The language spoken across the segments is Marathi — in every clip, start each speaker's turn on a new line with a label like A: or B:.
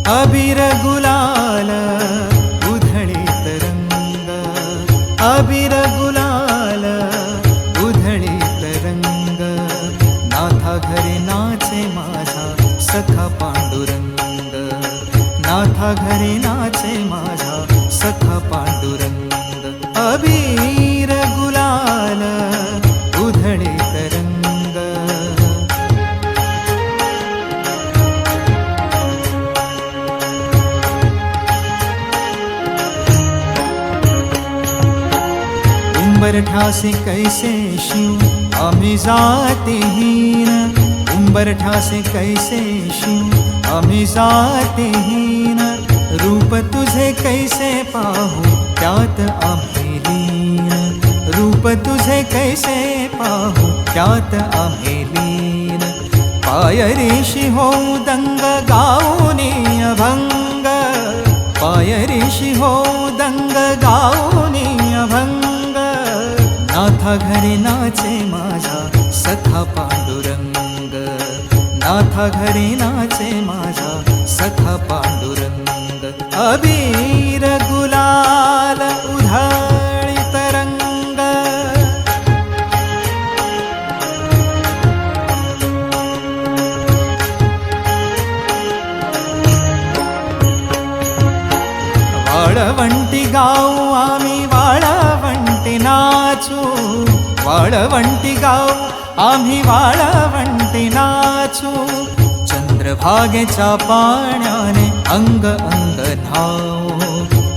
A: अबीर गुलाल उधळीत रंग, अबीर गुलाल उधळीत रंग, नाथा घरी नाचे माझा सखा पांडुरंग, नाथा घरी नाचे माझा सखा पांडुरंग, अबीर गुलाल उधळीत रंग. उंबरठ्यासे कैसे शिव आम्ही जातीहीन, उंबरठ्यासे कैसे शिव आम्ही जातीहीन, रूप तुझे कैसे पाहू त्यात आम्ही लीन, रूप तुझे कैसे पाहू त्यात आम्ही लीन. पायरीशी होऊ दंग गाऊनी अभंग, पायरीशी होऊ दंग गाऊनी अभंग, नाथा घरी नाचे माझा सखा पांडुरंग, नाथा घरी नाचे माझा सखा पांडुरंग, अबीर गुलाल उधळीत रंग. वाळवंटी गाऊ आम्ही वाळवंटी नाचू, वाळवंटी गाऊ आम्ही वाळवंटी नाचू, चंद्रभागेच्या पाण्याने अंग अंग न्हाऊ,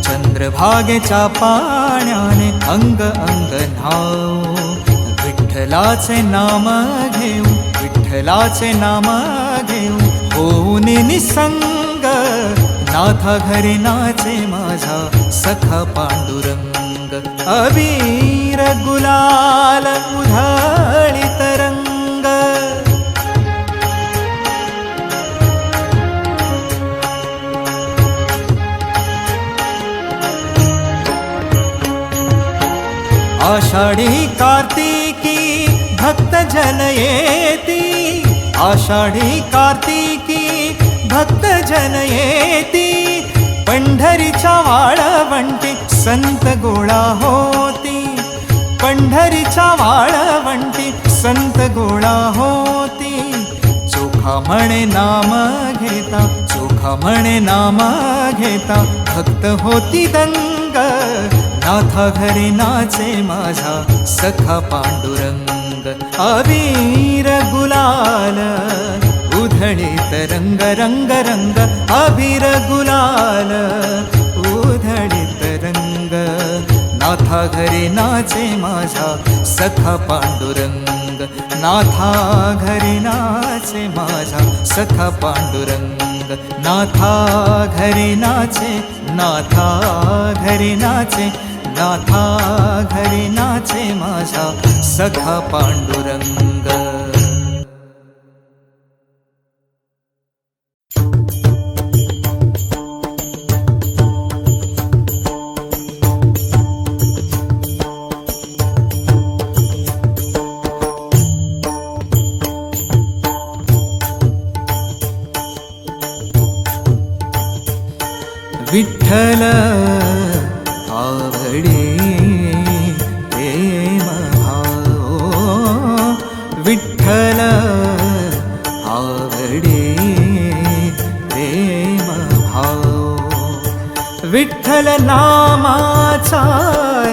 A: चंद्रभागेच्या पाण्याने अंग अंग न्हाऊ, विठ्ठलाचे नाम घेऊ, विठ्ठलाचे नाम घेऊ, होऊन निसंग, नाथा घरी नाचे माझा सखा पांडुरंग, अबीर गुलाल उधळीत रंग. आषाढी कार्तिकी भक्त जन येती, आषाढी कार्तिकी भक्त जन येती, पंढरीच्या वाळवंटी संत गोळा होती, पंढरीच्या वाळवंटी संत गोळा होती, चोखा म्हणे नाम घेता, चोखा म्हणे नाम घेता, भक्त होती दंग, नाथा घरी नाचे माझा सखा पांडुरंग, अबीर गुलाल उधळीत रंग रंग रंग, अबीर गुलाल उधळीत रंग, नाथा घरी नाचे माझा सखा पांडुरंग, नाथा घरी नाचे माझा सखा पांडुरंग, नाथा घरी नाचे, नाथा घरी नाचे, नाथा घरी नाचे माझा सखा पांडुरंग. विठ्ठल आवडे प्रेम भाव, विठ्ठल आवडे प्रेम भाव, विठ्ठल नामाचा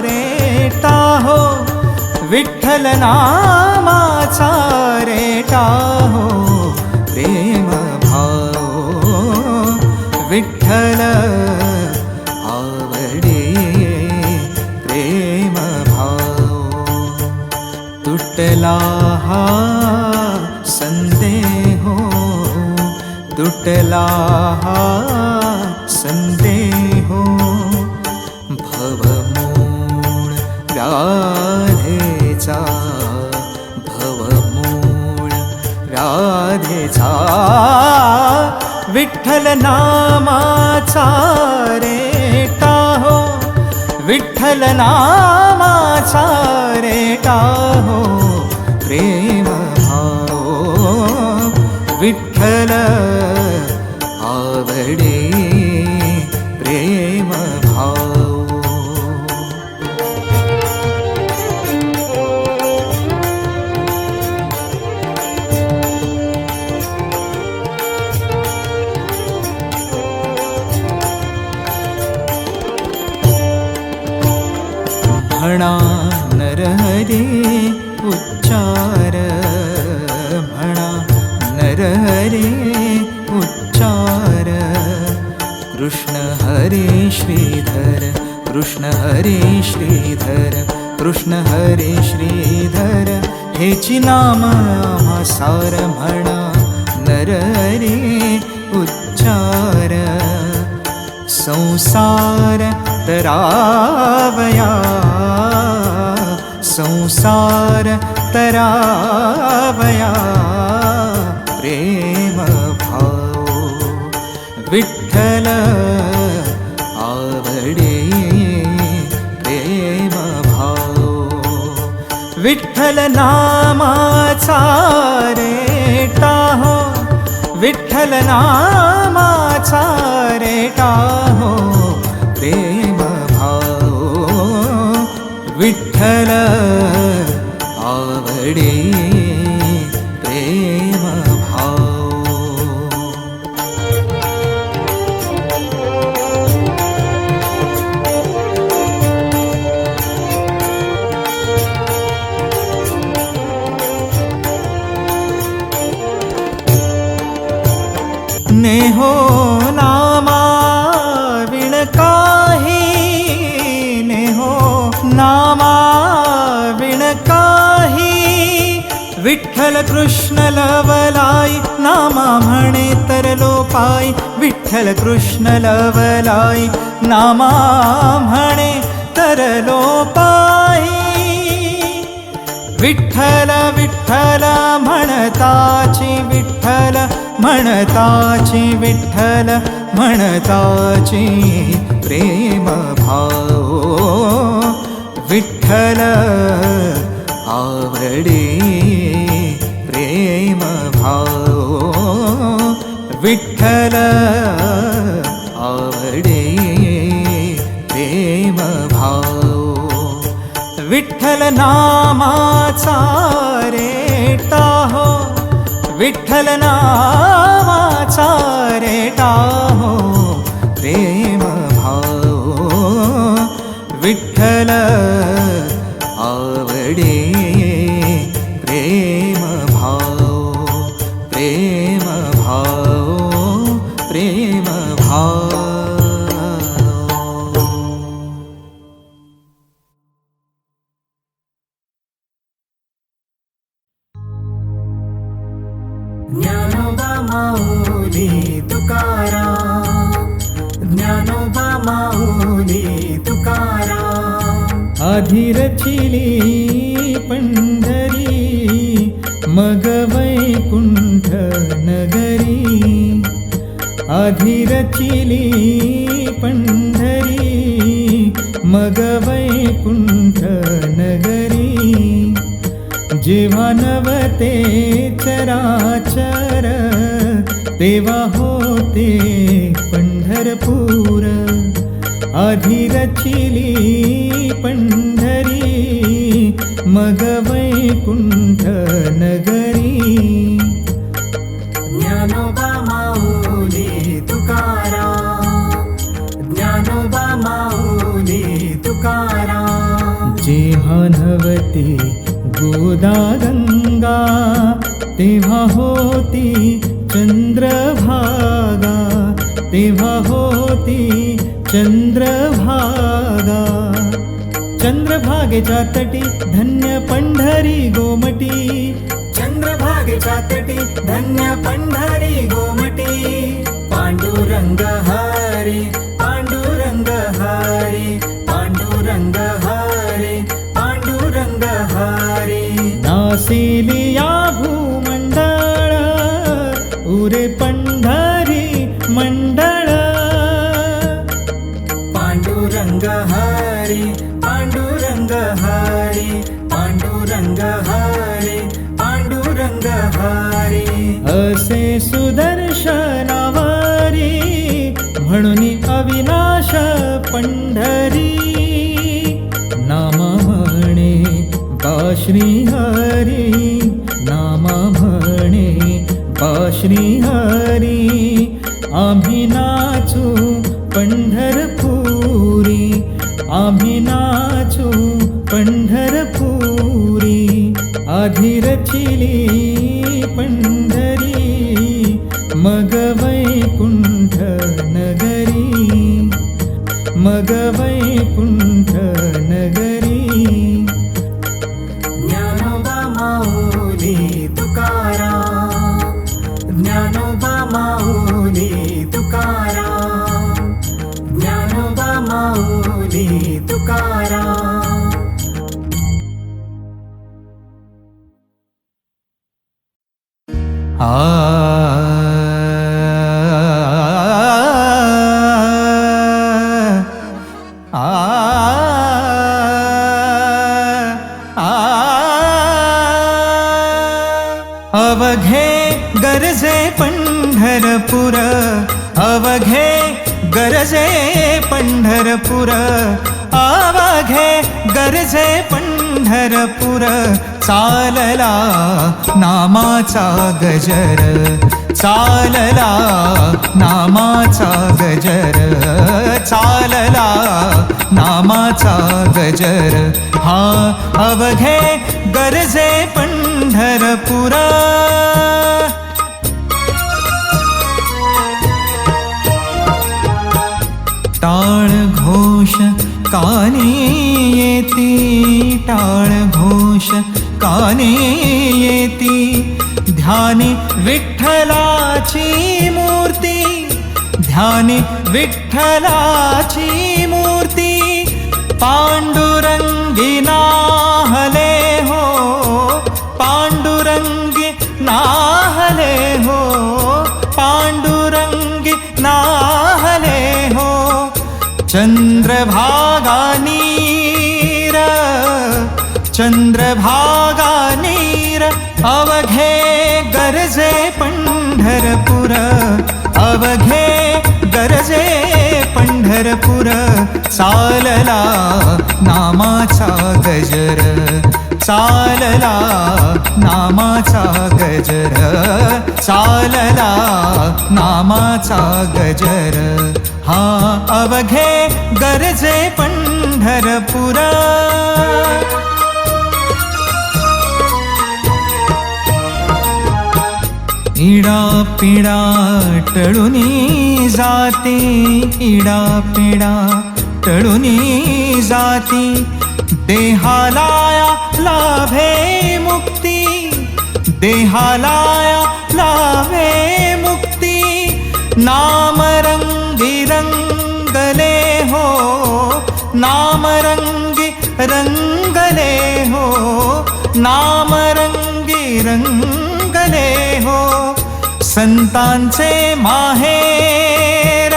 A: रेटा हो, विठ्ठल नामाचा रेटा हो, प्रेम भाव, विठ्ठल आवडे प्रेम भाव. तुटला हा संदेह, तुटला हा संदेह, भवमूळ राधेचा, भवमूळ राधेचा, विठ्ठल नामाचा रेटा हो, विठ्ठल नामाचा रेटा हो, प्रेम भाव, विठ्ठल आवडे प्रेम भाव। म्हणा नरहरी उच्चार, म्हणा नरहरी उच्चार। कृष्ण हरे श्रीधर, कृष्ण हरे श्रीधर, कृष्ण हरे श्रीधर, हेची नाम आम्हा सार। म्हणा नरहरी उच्चार, संसार तरावया, संसार तरावया प्रेम भाव। विठ्ठल आवडे प्रेम भाव। विठ्ठल नामाचा रेटा हो, विठ्ठल नामाचा रेटा हो प्रेम भाव। विठ्ठल आवडे प्रेम भाव। नेहो नामा विण काही, नेहो नामा विण काही। विठ्ठल कृष्ण लवलाई, नामा म्हणे तरलो पाय। विठ्ठल कृष्ण लवलाई, नामा म्हणे तरलो पाय। विठ्ठल विठ्ठल म्हणताची, विठ्ठल म्हणताची, विठ्ठल म्हणताची प्रेम भाव। विठ्ठल आवडे प्रेम भाव। विठ्ठल आवडे प्रेम भाव। विठ्ठल नामाचा रेटा हो, विठ्ठल नामाचा रेटा हो प्रेम भाव। विठ्ठल आवडे प्रेम भाव, प्रेम भाव, प्रेम भाव।
B: ज्ञानोबा माऊली तुकाराम, ज्ञानोबा माऊली तुकाराम।
A: आधी रचिली पंढरी, मग वैकुंठ नगरी। आधी रचिली पंढरी, मग वैकुंठ नगरी। जेव्हा नवते चराचर, तेव्हा होते पंढरपूर। आधी रचिली पंढरी, मग वैकुंठ नगरी।
B: ज्ञानोबा माऊली तुकाराम, ज्ञानोबा माऊली तुकाराम।
A: जेव्हा नवते गोदा गंगा, तेव्हा होती चंद्रभागा, तेव्हा होती चंद्रभागा। चंद्रभागेच्या तटी धन्य पंढरी गोमटी,
B: चंद्रभागेच्या तटी धन्य पंढरी गोमटी। पांडुरंग हरी, पांडुरंग हरी, पांडुरंग हरी, पांडुरंग हरी।
A: नासिली या भूमंडळ, उरे पंढरी मंडळ।
B: पांडुरंग हरी, पांडुरंग हरी, पांडुरंग हरी, पांडुरंग हरी।
A: असे सुदर्शनावरी विनाश पंढरी नाम म्हणे बा श्रीहरी नाम म्हणे बा श्रीहरी आम्ही नाचू पंढरपुरी आम्ही नाचू पंढरपुरी आधी रचिली पंढरी मग वैकुंठ नगरी मग वैकुंठ नगरी
B: ज्ञानोबा माऊली तुकाराम ज्ञानोबा माऊली तुकाराम ज्ञानोबा माऊली तुकाराम
A: अवघे गरजे पंढरपुर अवघे गरजे पंढरपुर अवघे गरजे पंढरपुर चालला नामाचा गजर चालला नामाचा गजर चालला नामाचा गजर हा अवघे गरजे पंढरपुर टाळ घोष कानी येती टाळ घोष कानी येती ध्यानी विठ्ठलाची मूर्ती ध्यानी विठ्ठलाची मूर्ती पांडुरंगी नाहले हो पांडुरंगी नाहले हो पांडुरंगी नाहले हो चंद्रभागा नीर चंद्रभागा नीर अवघे गरजे पंढरपुर अवघे गरजे पंढरपुर चालला नामाचा गजर चालला नामाचा गजर चालला नामाचा गजर हा अवघे गरजे पंढरपुर इडा पिडा टळुनी जाती इडा पिडा टळुनी जाती देहालाया लाभे मुक्ती देहालाया लाभे मुक्ती नामरंगी रंगले हो नामरंगी रंगले हो नामरंगी रंगले हो संतांचे माहेर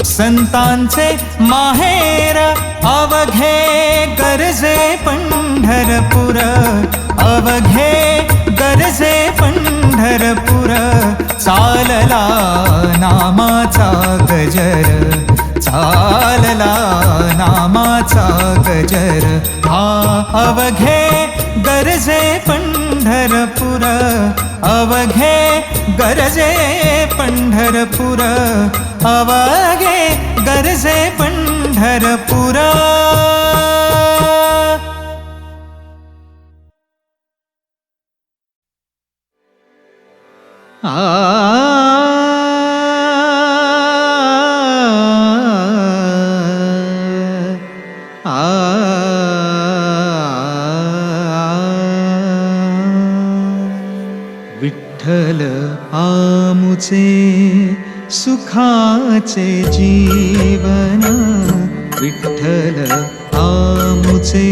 A: संतांचे माहेर अवघे गरजे पंढरपुर अवघे गरजे पंढरपुर चालला नामाचा गजर चालला नामाचा गजर हा अवघे गरजे पंढरपुर अवघे गरजे पंढरपुर अवघे गरजे पंढरपुर विठ्ठल आमुचे सुखाचे जीवन विठ्ठल आमुचे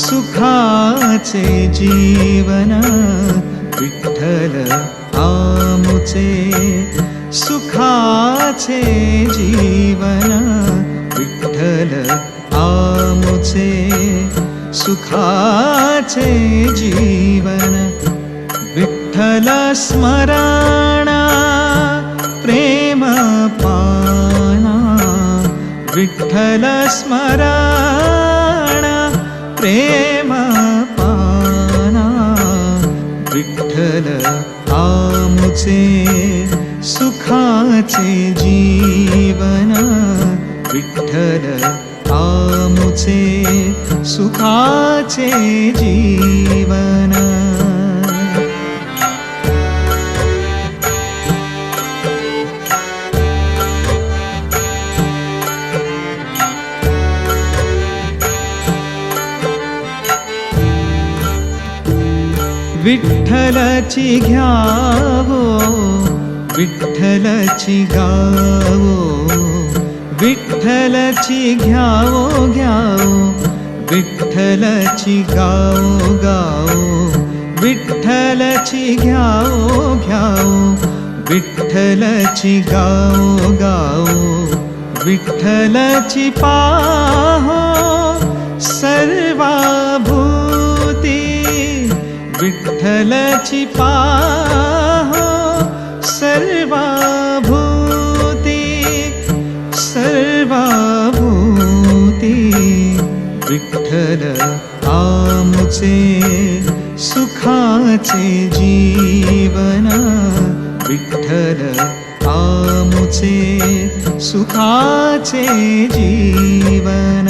A: सुखाचे जीवन विठ्ठल आमुचे सुखाचे जीवन विठ्ठल आमुचे सुखाचे जीवन विठ्ठल स्मरण प्रेम पा विठ्ठल स्मरण प्रेम पाना, विठ्ठल आमुचे सुखाचे जीवन, विठ्ठल आमुचे सुखाचे जीवन. विठ्ठलाची घ्यावो, विठ्ठलाची गावो, विठ्ठलाची घ्यावो घ्यावो, विठ्ठलाची गावो गावो, विठ्ठलाची घ्यावो घ्यावो, विठ्ठलाची गावो गावो, विठ्ठलाची पाहो सर्वाभूती, विठ्ठलाची पाहो सर्वाभूती, सर्वाभूती. विठ्ठल आमुचे सुखाचे जीवन, विठ्ठल आमुचे सुखाचे जीवन.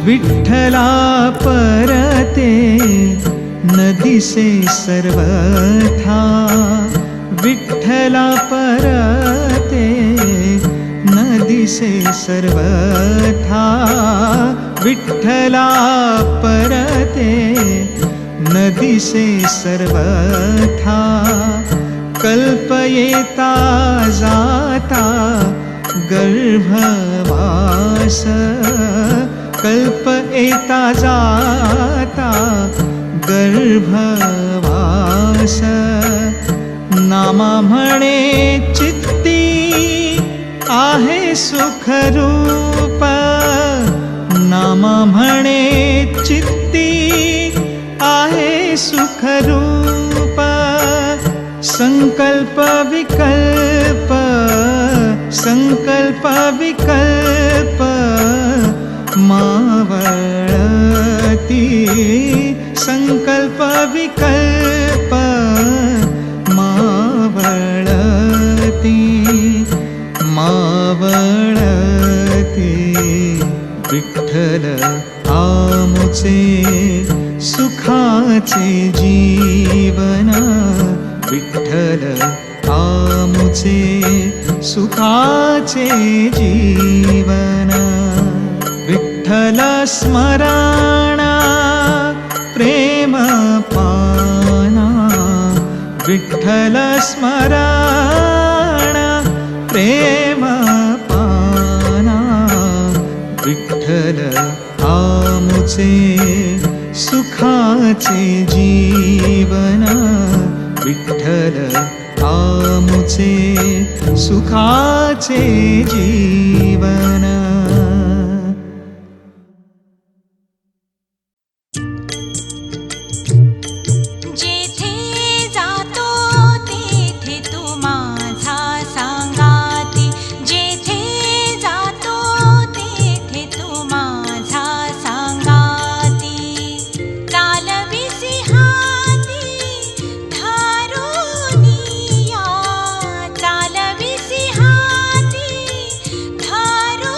A: विठ्ठला परते न दिसे सर्वथा, विठ्ठला परते न दिसे सर्वथा, विठ्ठला परते न दिसे सर्वथा. कल्प येता जाता गर्भवास, कल्प येता जाता गर्भवास. नामा म्हणे चित्ती आहे सुखरूप, नामा म्हणे चित्ती आहे सुखरूप. संकल्प विकल्प, संकल्प विकल्प मावळती, संकल्प विकल्प मावळती, मावळती. विठ्ठल आमुचे सुखाचे जीवन, विठ्ठल आमुचे सुखाचे जीवन. विठ्ठल स्मरण प्रेम पाना, विठ्ठल स्मरण प्रेम पाना, विठ्ठल आमुचे सुखाचे जीवन, विठ्ठल आमुचे सुखाचे जीवन.
C: धारो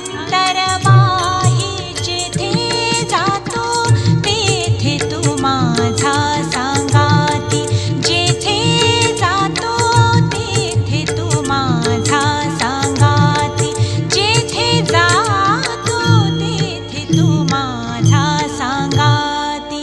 C: अंतरबाही जेथे जातो तेथे तू माझा सांगाती, जेथे जातो तेथे तू माझा सांगाती, जेथे जातो तेथे तू माझा सांगाती.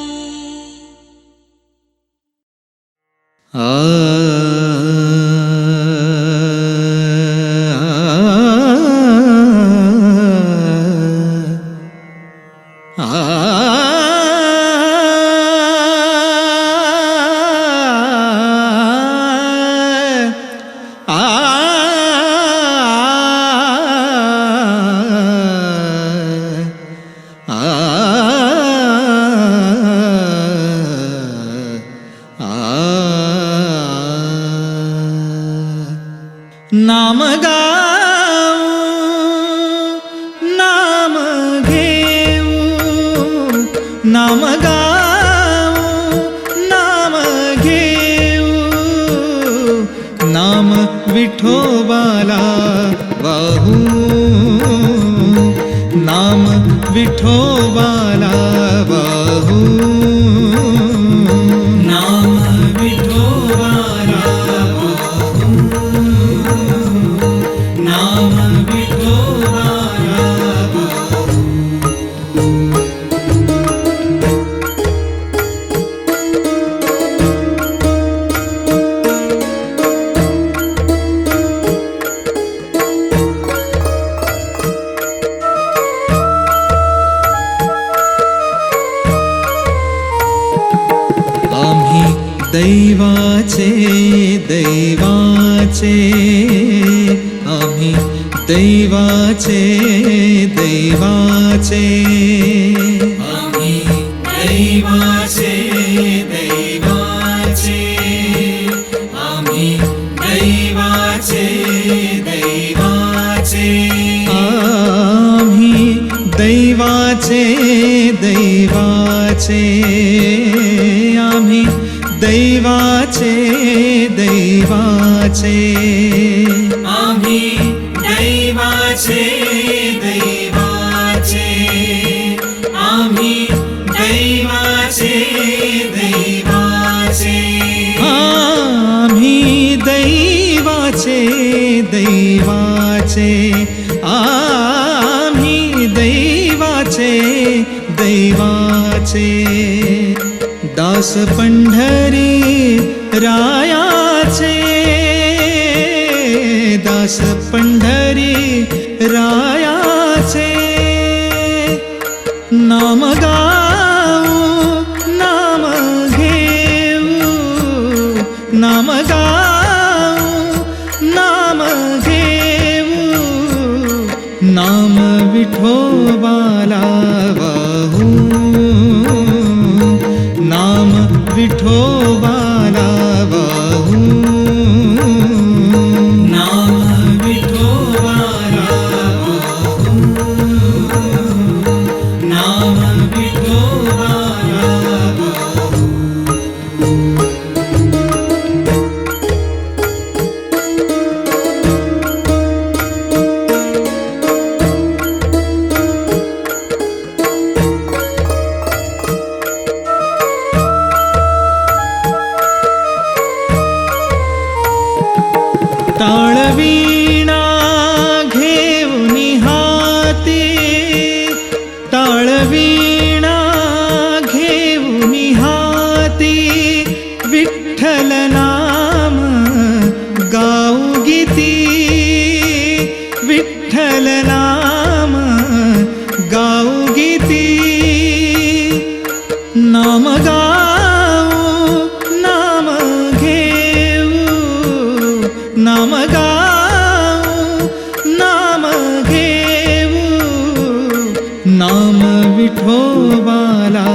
A: नाम गाऊ नाम घेऊ, नाम गाऊ नाम घेऊ, नाम विठोबाला वाहू, नाम विठोबाला वाहू, नाम विठोबाला वाहू, नाम विठोबाला वाहू. आम्ही दैवाचे दैवाचे, आम्ही दैवाचे दैवाचे, आम्ही दैवाचे दैवाचे, आम्ही दैवाचे दैवाचे, आम्ही दैवाचे दैवाचे, आम्ही दैवाचे दैवाचे, आम्ही दैवाचे दैवाचे, आम्ही दैवाचे दैवाचे, आम्ही दैवाचे दैवाचे, आम्ही दैवाचे दैवाचे. दास पंढरी रायाचे, दास पंढरी रायाचे, नाम गाऊ नाम घेऊ, नाम गाऊ नाम घेऊ, नाम विठोबाला वाहू, नाम विठोबाला वाहू, नाम विठोबाला वाहू, नाम विठोबाला वाहू. टाळवीणा घेऊन हाती, टाळवीणा घेऊन हाती, विठ्ठल नाम गाऊ गीती, विठ्ठल नाम गाऊ गीती, नाम गाऊ नाम घेऊ, नाम गाऊ नाम घेऊ, नाम विठोबाला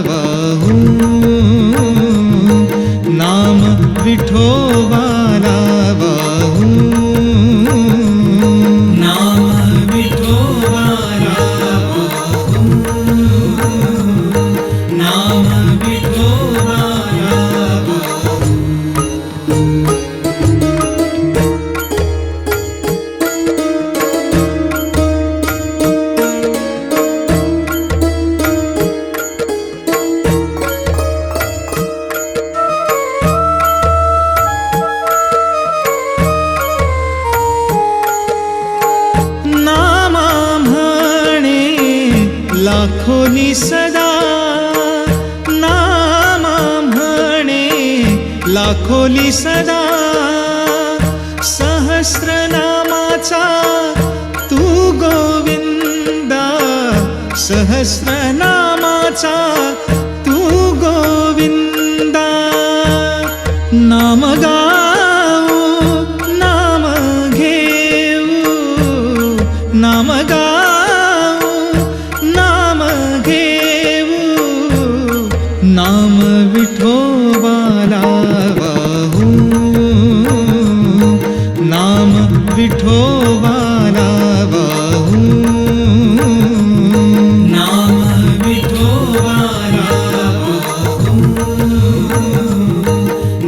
A: वाहू, नाम विठोबाला वाहू, नाम विठोबाला वाहू, नाम विठोबाला वाहू. लाखोनी सदा नाम म्हणे लाखोली सदा सहस्रनामाचा तू गोविंदा सहस्रनामाचा तू गोविंदा नाम गाऊ नाम घेऊ नाम गाऊ नाम घेऊ नाम विठोबाला वाहू नाम विठोबाला वाहू नाम विठोबाला वाहू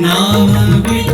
A: नाम विठोबाला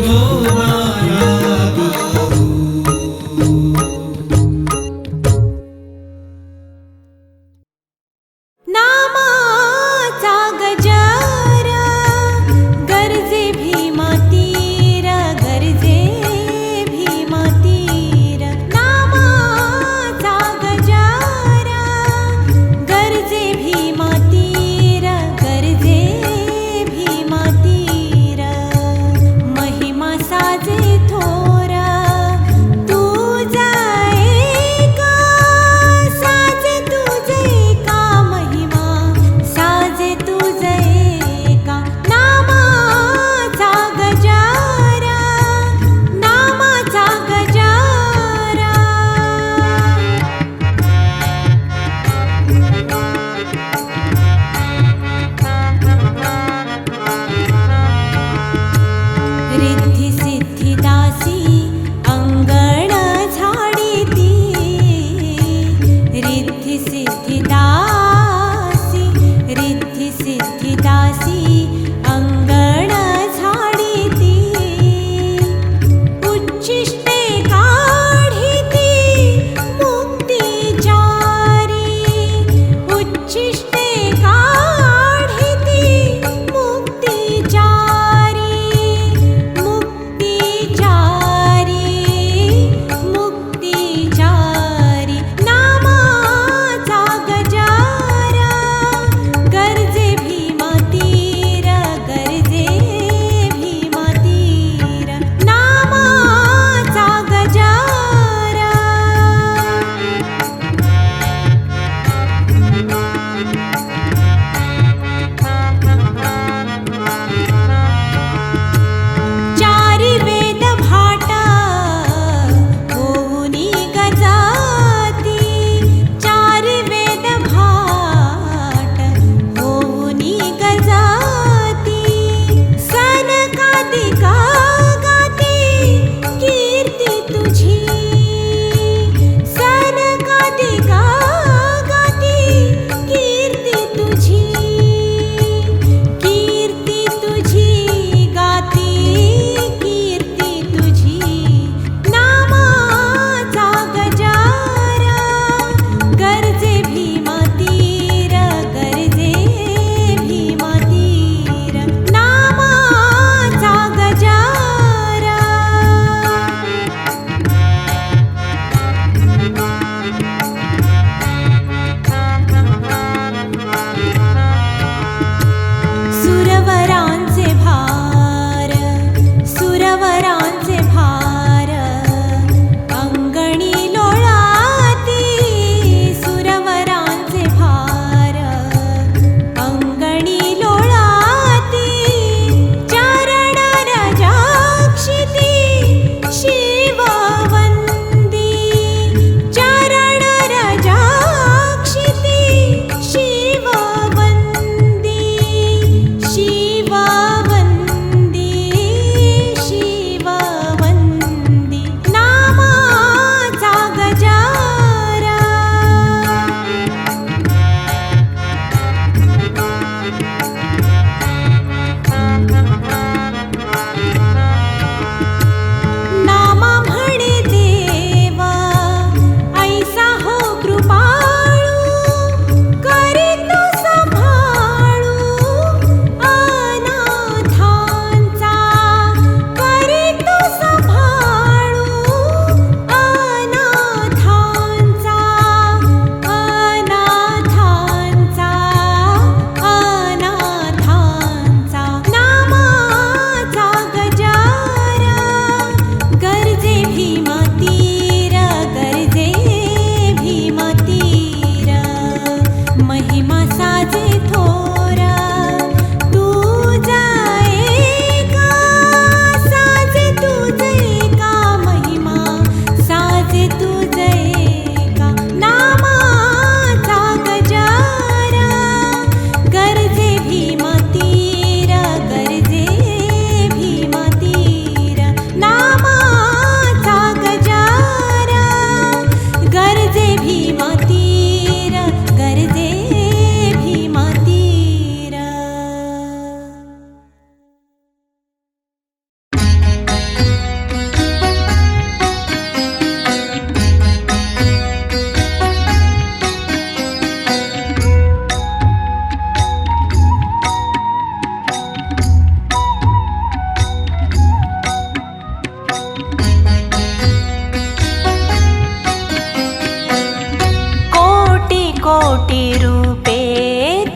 C: कोटी रूपे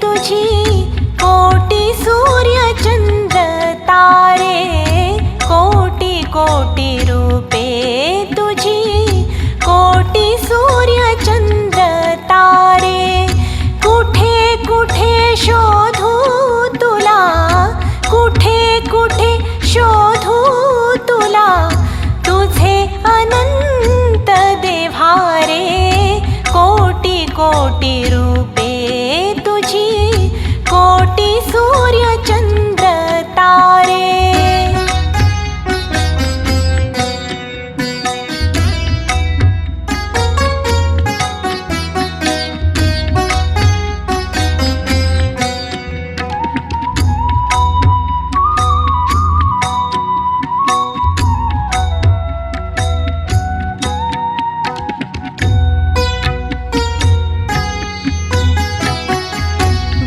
C: तुझी, कोटी सूर्य चंद्र तारे, कोटी कोटी रूपे तुझी, कोटी सूर्य चंद्र तारे, कुठे कुठे शोधू तुला, कुठे कुठे शोधू तुला, तुझे अनंत देव्हारे, कोटी कोटी रूपे तुझी, कोटी सूर्य चंद्र तारे.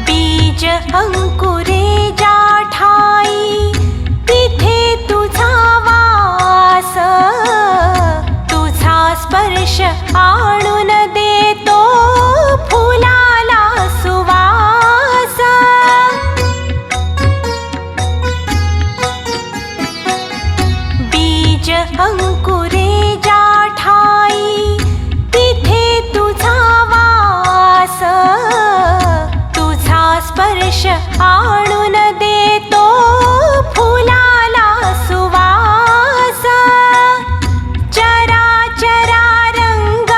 C: बीज अंकुरे ज्या ठाई, तिथे तुझा वास, तुझा स्पर्श आणून देतो फुलाला सुवास. बीज अंकुरे ज्या ठाई, तिथे तुझा वास, तुझा स्पर्श आणून देतो फुलाला सुवास. चराचरा रंग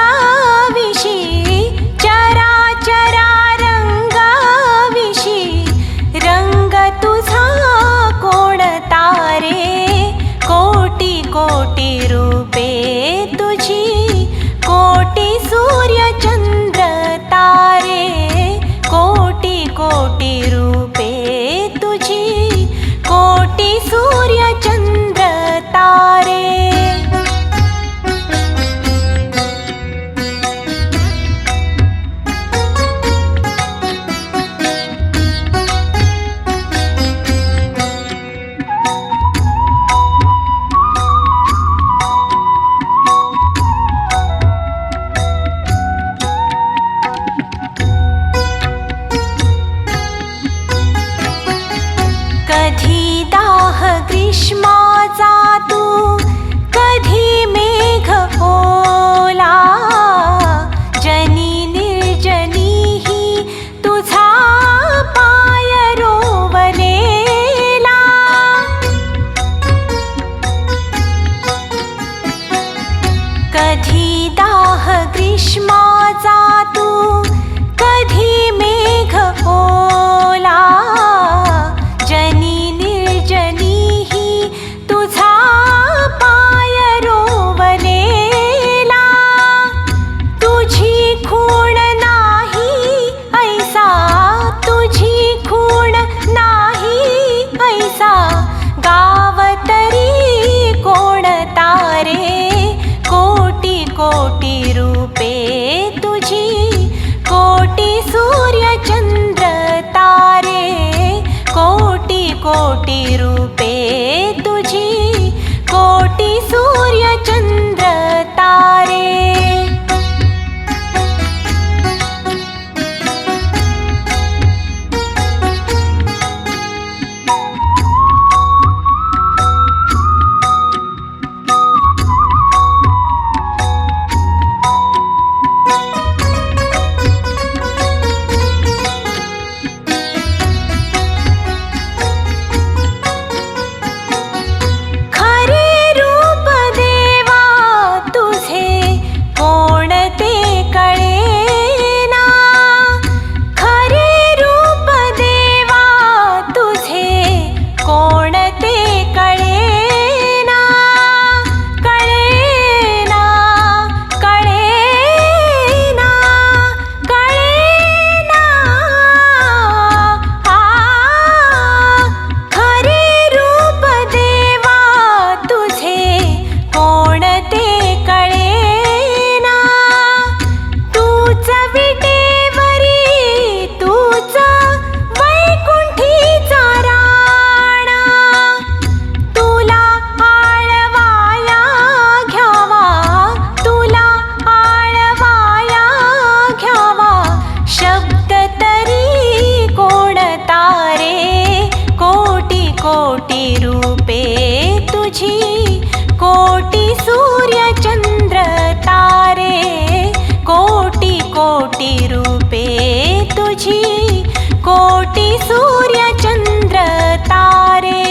C: कोटी सूर्य चंद्र तारे,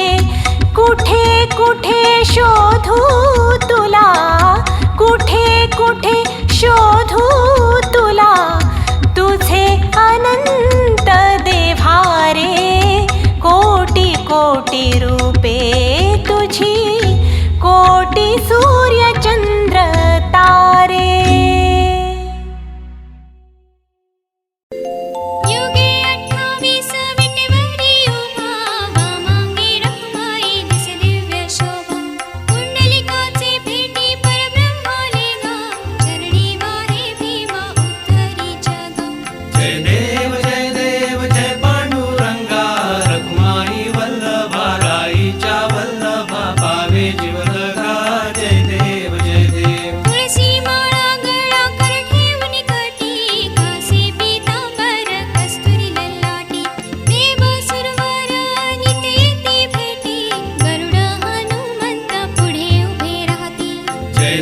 C: कुठे कुठे शोधू तुला, कुठे कुठे शोधू तुला, तुझे अनंत देव्हारे, कोटी कोटी रूपे तुझी, कोटी सूर्य चंद्र तारे.
D: युगे 28 विटेवरी उभा, वामांगी रखुमाई दिसे दिव्य शोभा. कुंडलिकाचे भेटी परब्रह्माले गा, चरणी वाहे भीमा उत्तरीच्या गा.
B: जय देव जय पांडुरंगा, रखुमाई वल्लभा, राईच्या वल्लभा, पावे जीवलगा. जय देव जय देव.
D: तुळसी माळा गळा कर ठेवणी कटी, कासे पीतांबर कस्तुरी ललाटी. देव सुरवर नित्य येती भेटी, गरुड हनुमंत पुढे उभे राहती.
B: जय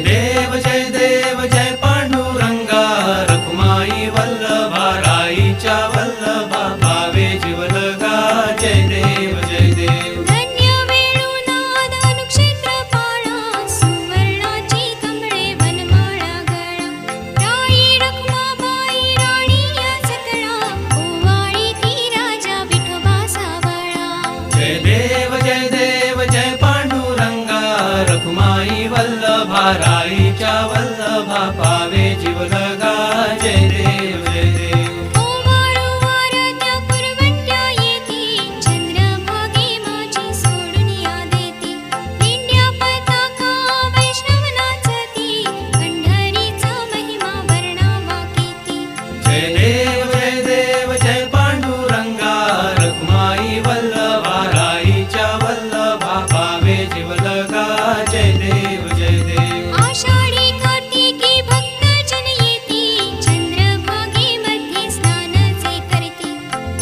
B: देव जय पांडुरंगा, रखुमाई वल्लभा, राईच्या वल्लभा, पावे जीवलगा. जय देव जय देव.
D: धन्य वेणुनाद अनुक्षेत्र पाळा, सुवर्णाची कमळे वनमाळा गळा. राई रखुमाबाई राणी या सकळा, ओवाळी ती राजा विठोबा सावळा.
B: जय देव जय पांडुरंगा, रखुमाई वल्लभा, राईच्या वल्लभा, पावे जीवलगा. जय देव जय देव.
D: ओवाळू वारत्या कुरवंट्या येती, चंद्रभागी माझी सोडून या देती. दिंड्या पताका वैष्णव नाचती, पंढरीचा महिमा वर्णावा कीती.
B: जय देव जय पांडुरंगा, रखुमाई वल्लभा, राईच्या वल्लभा, पावे जीवलगा. जय देव जय देव.
D: आषाढी कार्तिकी भक्तजन येती, चंद्रभागी मध्ये स्नानचे करती.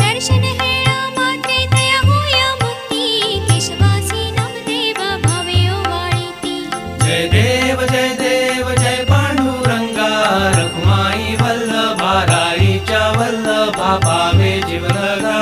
D: दर्शन हेळा मात्रे तया होया मुक्ती, केशवासी नामदेव भावे ओवाळीती.
B: जय देव जय पांडुरंगा, रखुमाई वल्लभा, राईच्या वल्लभा, पावे जीवलगा.